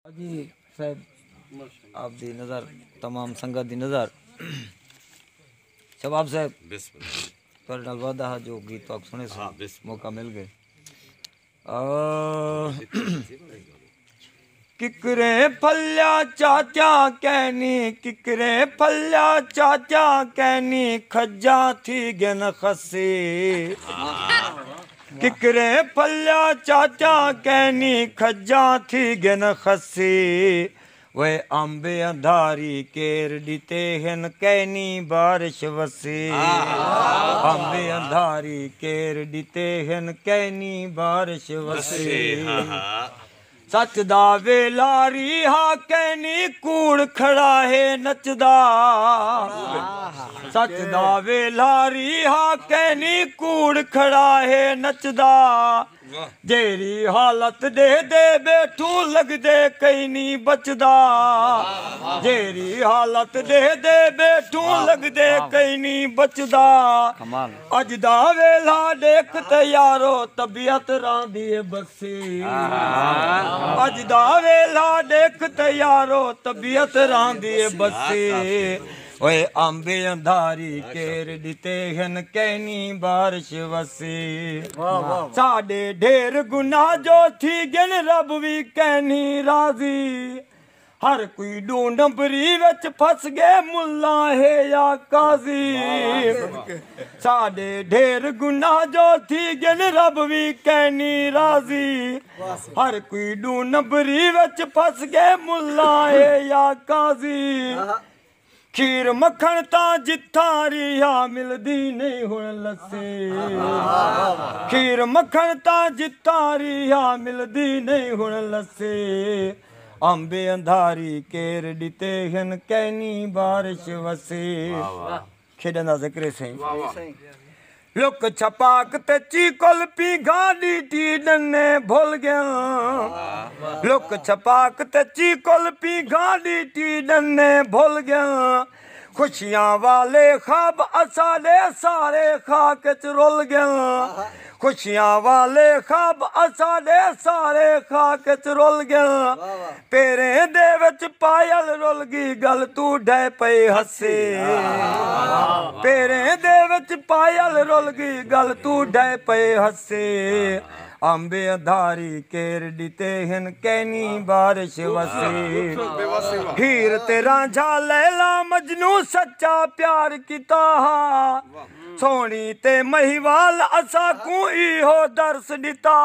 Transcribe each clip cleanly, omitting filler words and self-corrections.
जी साहब आप दी नज़र तमाम संगत दी नज़र शबाब साहब थोड़े नाल वादा है जो गीत तो आप सुने से मौका मिल गए किकरे फल्या चाचा कहनी किकरे फल्या चाचा कहनी खज्जा थी गन खसी किकरे फल्या चाचा कहनी खज्जा थी गन खसी वे अंबे अंधारी केर दिते हन कहनी बारिश वसी अंबे अंधारी केर दिते हन कहनी बारिश वसी सच दा वेलारी हा कहनी कूड़ खड़ा है नचदा सच दा वेलारी हा कहनी कूड़ खड़ा है नचदा जेरी हालत दे दे बैठू लग दे कई नहीं बचदा जेरी हालत दे दे बैठू लग दे कई नहीं बचदा अज दा वेला देख ते यारो तबीयत रांदी बसी अज दा वेला देख ते यारो तबीयत रांदी बसी ओए अंबे अंधारी केर दिते हन कहनी बारिश वसी साडे ढेर गुनाह जो थी गन रब भी कहनी राजी हर कोई ढूंढ बरी विच फस गए मुल्ला है या काजी साडे ढेर गुनाह जो थी गन रब भी कहनी राजी हर कोई ढूंढ बरी विच फस गए मुल्ला है या काजी खीर मक्खन ता जिथा रिहा मिलदी नहीं हुण लस्सी खीर मक्खन ता जिथा रिहा मिलदी नहीं हुण लस्सी अंबे अंधारी केर दिते हन कहनी बारिश वसी खेडन दा जिक्र सही लुक छपाक ते चीकोल पी गाड़ी टी डन्ने भूल गया लुक छपाक ते चीकोल पी गाड़ी टी डन्ने भूल गया खुशियां वाले ख्वाब असाले सारे खाक च रुल गया खुशियां वाले ख्वाब असाले सारे खाक च रुल गया पेरे दे विच पायल रुल गई गल तू डै पे हसे पेरे दे विच पायल रुल गई गल तू डै पे हसे अंबे अंधारी केर दिते हन कहनी बारिश वसी हीर ते रांझा लैला मजनू सच्चा प्यार किता सोनी ते महिवाल असा को इहो दर्स दिता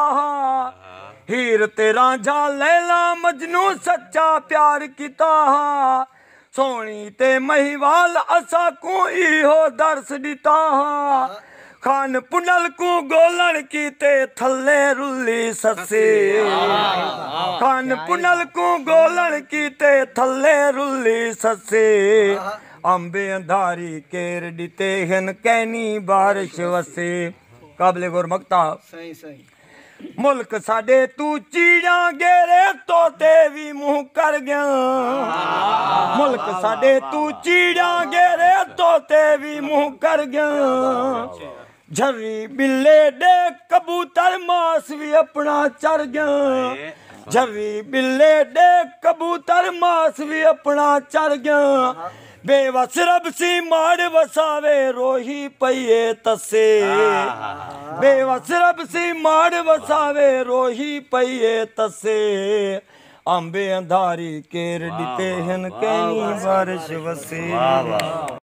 हीर ते रांझा लैला मजनू सच्चा प्यार किता सोनी ते महिवाल असा को इहो दर्स दिता खान पुनल को गोलन कीते थल्ले रुली ससी खान पुनल को गोलन कीते थल्ले रुली ससी अंबे अंधारी केर दिते हन कहनी बारिश वसी काबले गौर मक्ता सही सही मुल्क साडे तू चीड़ा गेरे तोते भी मुंह कर गया मुल्क साडे तू चीड़ा गेरे तोते भी मुंह कर गया झर्री बिल्ले दे कबूतर मास भी अपना चर गया झर्री बिल्ले दे कबूतर मास भी अपना चर गया बेवस रब सी माड़ वसावे रोही पइए तसे बेवस रब सी माड़ वसावे रोही पइए तसे अंबे अंधारी केर दिते हन कहनी बारिश वसी